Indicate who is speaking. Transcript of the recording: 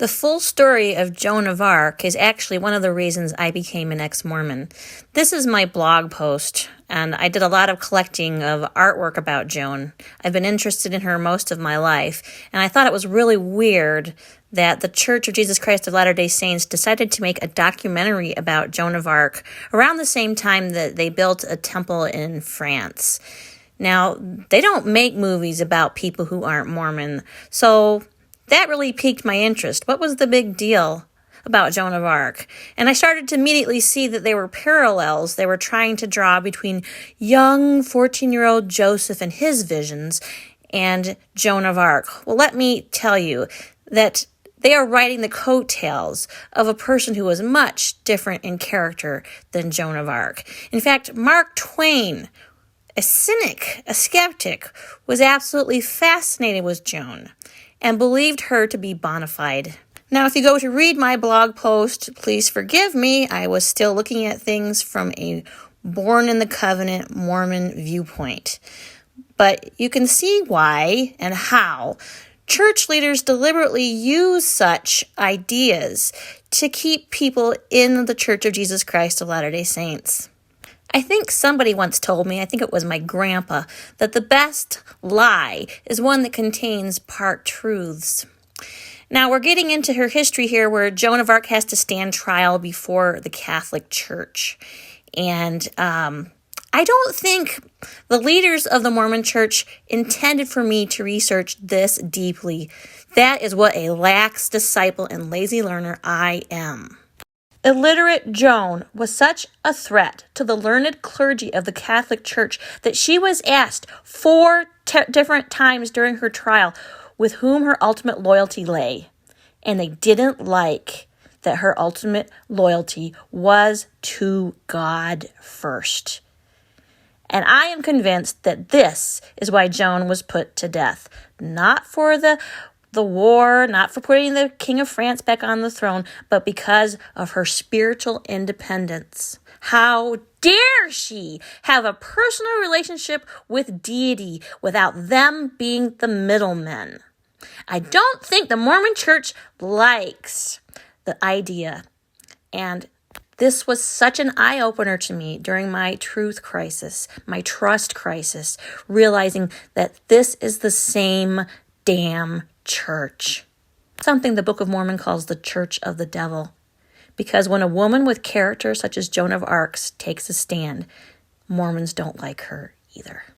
Speaker 1: The full story of Joan of Arc is actually one of the reasons I became an ex-Mormon. This is my blog post, and I did a lot of collecting of artwork about Joan. I've been interested in her most of my life, and I thought it was really weird that the Church of Jesus Christ of Latter-day Saints decided to make a documentary about Joan of Arc around the same time that they built a temple in France. Now, they don't make movies about people who aren't Mormon, so that really piqued my interest. What was the big deal about Joan of Arc? And I started to immediately see that there were parallels they were trying to draw between young 14-year-old Joseph and his visions and Joan of Arc. Well, let me tell you that they are riding the coattails of a person who was much different in character than Joan of Arc. In fact, Mark Twain, a cynic, a skeptic, was absolutely fascinated with Joan and believed her to be bona fide. Now, if you go to read my blog post, please forgive me. I was still looking at things from a born in the covenant Mormon viewpoint. But you can see why and how church leaders deliberately use such ideas to keep people in the Church of Jesus Christ of Latter-day Saints. I think somebody once told me, I think it was my grandpa, that the best lie is one that contains part truths. Now, we're getting into her history here where Joan of Arc has to stand trial before the Catholic Church. And I don't think the leaders of the Mormon Church intended for me to research this deeply. That is what a lax disciple and lazy learner I am. Illiterate Joan was such a threat to the learned clergy of the Catholic Church that she was asked four different times during her trial with whom her ultimate loyalty lay. And they didn't like that her ultimate loyalty was to God first. And I am convinced that this is why Joan was put to death. Not for the war, not for putting the King of France back on the throne, but because of her spiritual independence. How dare she have a personal relationship with deity without them being the middlemen? I don't think the Mormon Church likes the idea. And this was such an eye-opener to me during my truth crisis, my trust crisis, realizing that this is the same damn church. Something the Book of Mormon calls the Church of the Devil. Because when a woman with character such as Joan of Arc takes a stand, Mormons don't like her either.